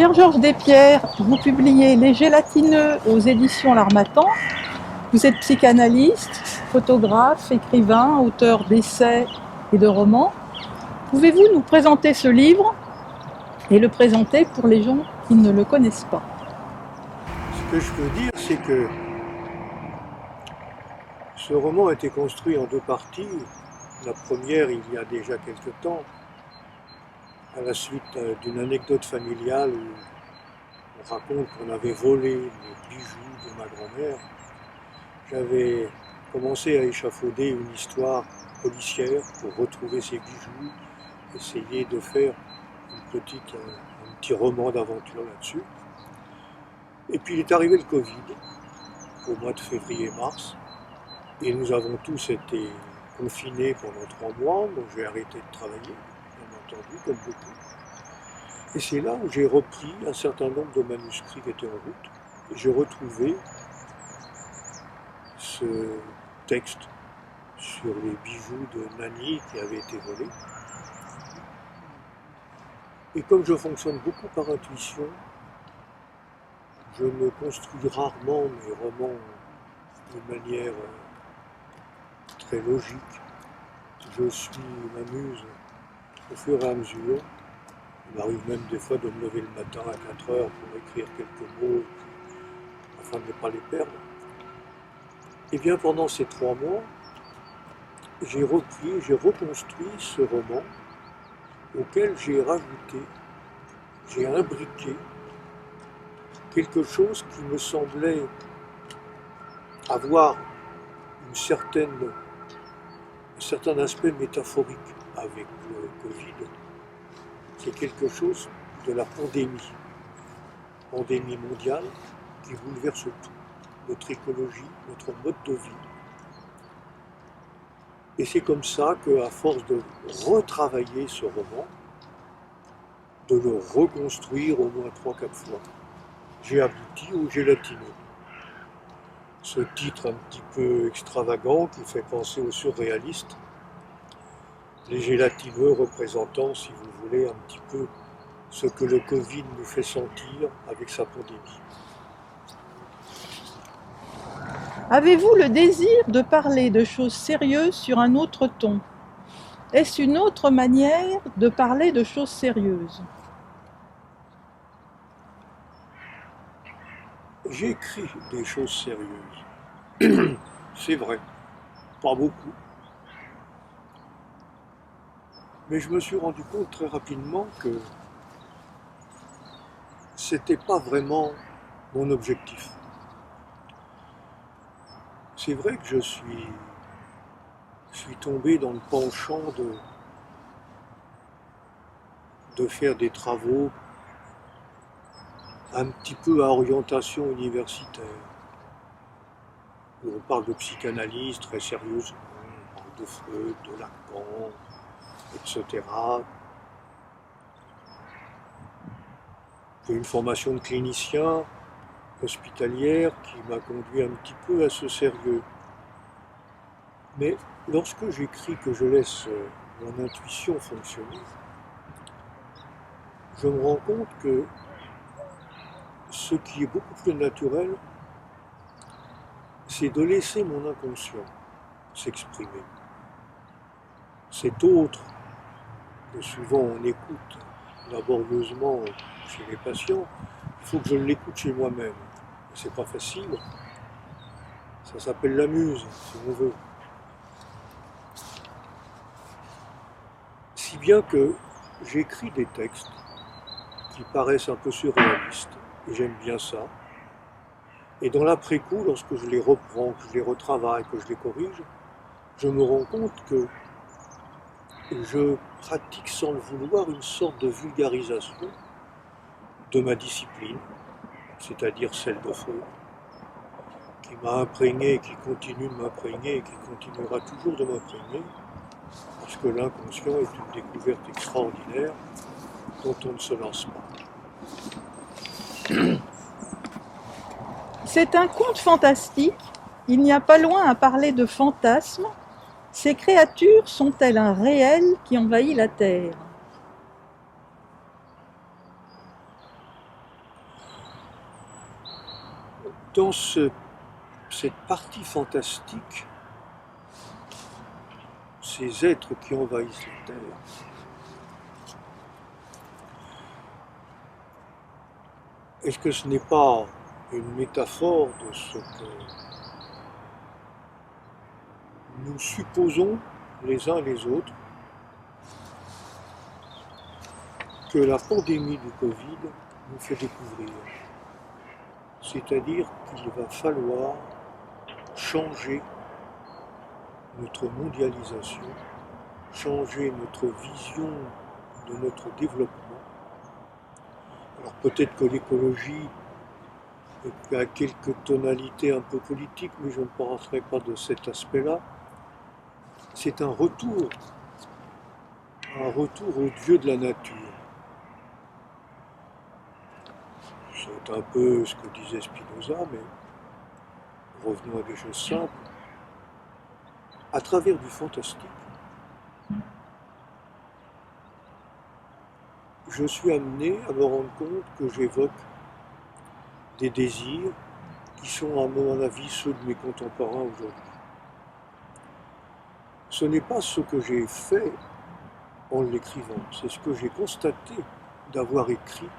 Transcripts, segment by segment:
Pierre-Georges Despierres, vous publiez Les Gélatineux aux éditions L'Harmattan. Vous êtes psychanalyste, photographe, écrivain, auteur d'essais et de romans. Pouvez-vous nous présenter ce livre et le présenter pour les gens qui ne le connaissent pas? Ce que je peux dire, c'est que ce roman a été construit en deux parties. La première, il y a déjà quelque temps, à la suite d'une anecdote familiale où on raconte qu'on avait volé les bijoux de ma grand-mère. J'avais commencé à échafauder une histoire policière pour retrouver ces bijoux, essayer de faire un petit roman d'aventure là-dessus. Et puis il est arrivé le Covid au mois de février-mars, et nous avons tous été confinés pendant 3 mois, donc j'ai arrêté de travailler, bien entendu, comme beaucoup. Et c'est là où j'ai repris un certain nombre de manuscrits qui étaient en route, et j'ai retrouvé ce texte sur les bijoux de Nani qui avaient été volés. Et comme je fonctionne beaucoup par intuition, je me construis rarement mes romans de manière très logique. Je m'amuse au fur et à mesure. Il m'arrive même des fois de me lever le matin à 4 heures pour écrire quelques mots afin de ne pas les perdre. Et bien pendant ces 3 mois, j'ai reconstruit ce roman auquel j'ai rajouté, j'ai imbriqué quelque chose qui me semblait avoir un certain aspect métaphorique avec le Covid. C'est quelque chose de la pandémie mondiale qui bouleverse tout, notre écologie, notre mode de vie. Et c'est comme ça qu'à force de retravailler ce roman, de le reconstruire au moins 3-4 fois, j'ai abouti au Gélatineux. Ce titre un petit peu extravagant qui fait penser aux surréalistes. Les gélatineux représentant, si vous voulez, un petit peu ce que le Covid nous fait sentir avec sa pandémie. Avez-vous le désir de parler de choses sérieuses sur un autre ton? Est-ce une autre manière de parler de choses sérieuses? J'écris des choses sérieuses. C'est vrai, pas beaucoup. Mais je me suis rendu compte très rapidement que c'était pas vraiment mon objectif. C'est vrai que je suis tombé dans le penchant de faire des travaux un petit peu à orientation universitaire, où on parle de psychanalyse très sérieusement, on parle de Freud, de Lacan, etc. J'ai une formation de clinicien hospitalière qui m'a conduit un petit peu à ce sérieux. Mais lorsque j'écris, que je laisse mon intuition fonctionner, je me rends compte que ce qui est beaucoup plus naturel, c'est de laisser mon inconscient s'exprimer. Cet autre que souvent on écoute laborieusement chez les patients, il faut que je l'écoute chez moi-même. C'est pas facile. Ça s'appelle la muse, si on veut. Si bien que j'écris des textes qui paraissent un peu surréalistes, et j'aime bien ça. Et dans l'après-coup, lorsque je les reprends, que je les retravaille, que je les corrige, je me rends compte que je pratique sans le vouloir une sorte de vulgarisation de ma discipline, c'est-à-dire celle de Freud, qui m'a imprégné, qui continue de m'imprégner et qui continuera toujours de m'imprégner, parce que l'inconscient est une découverte extraordinaire dont on ne se lance pas. C'est un conte fantastique. Il n'y a pas loin à parler de fantasmes. Ces créatures sont-elles un réel qui envahit la Terre? dans cette partie fantastique, ces êtres qui envahissent la Terre, est-ce que ce n'est pas une métaphore de ce que nous supposons les uns les autres que la pandémie du Covid nous fait découvrir? C'est-à-dire qu'il va falloir changer notre mondialisation, changer notre vision de notre développement. Alors peut-être que l'écologie a quelques tonalités un peu politiques, mais je ne parlerai pas de cet aspect-là. C'est un retour au Dieu de la nature. C'est un peu ce que disait Spinoza, mais revenons à des choses simples. À travers du fantastique, je suis amené à me rendre compte que j'évoque des désirs qui sont, à mon avis, ceux de mes contemporains aujourd'hui. Ce n'est pas ce que j'ai fait en l'écrivant, c'est ce que j'ai constaté d'avoir écrit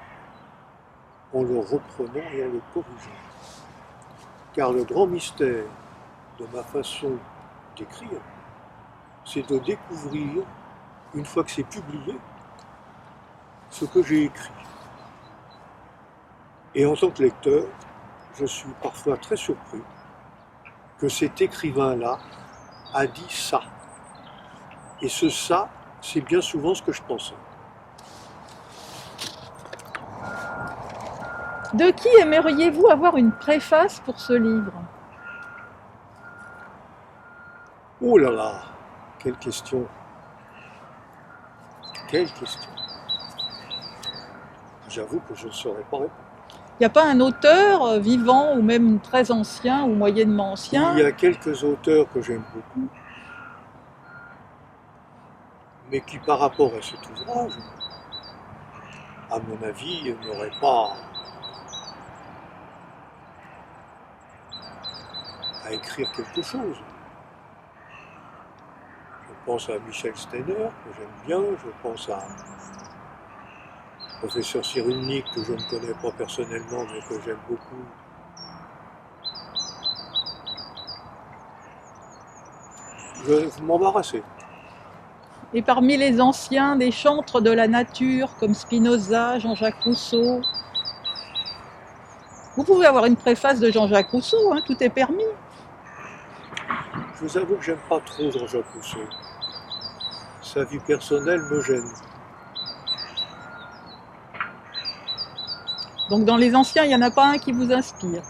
en le reprenant et en le corrigeant. Car le grand mystère de ma façon d'écrire, c'est de découvrir, une fois que c'est publié, ce que j'ai écrit. Et en tant que lecteur, je suis parfois très surpris que cet écrivain-là a dit ça. Et ce ça, c'est bien souvent ce que je pensais. De qui aimeriez-vous avoir une préface pour ce livre? Oh là là, quelle question! Quelle question! J'avoue que je ne saurais pas répondre. Il n'y a pas un auteur vivant ou même très ancien ou moyennement ancien? Il y a quelques auteurs que j'aime beaucoup, mais qui par rapport à cet ouvrage, à mon avis, n'auraient pas à écrire quelque chose. Je pense à Michel Steiner, que j'aime bien, je pense à professeur Cyrulnik, que je ne connais pas personnellement, mais que j'aime beaucoup. Vous m'embarrassez. Et parmi les anciens, des chantres de la nature comme Spinoza, Jean-Jacques Rousseau. Vous pouvez avoir une préface de Jean-Jacques Rousseau, hein, tout est permis. Je vous avoue que j'aime pas trop Jean-Jacques Rousseau. Sa vie personnelle me gêne. Donc dans les anciens, il n'y en a pas un qui vous inspire.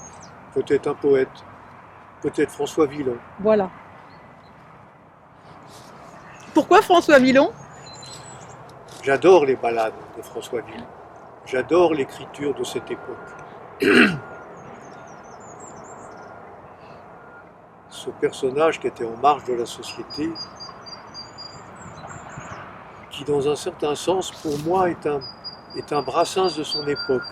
Peut-être un poète, peut-être François Villon. Voilà. Pourquoi François Villon? J'adore les ballades de François Villon. J'adore l'écriture de cette époque. Ce personnage qui était en marge de la société, qui dans un certain sens, pour moi, est un Brassens de son époque.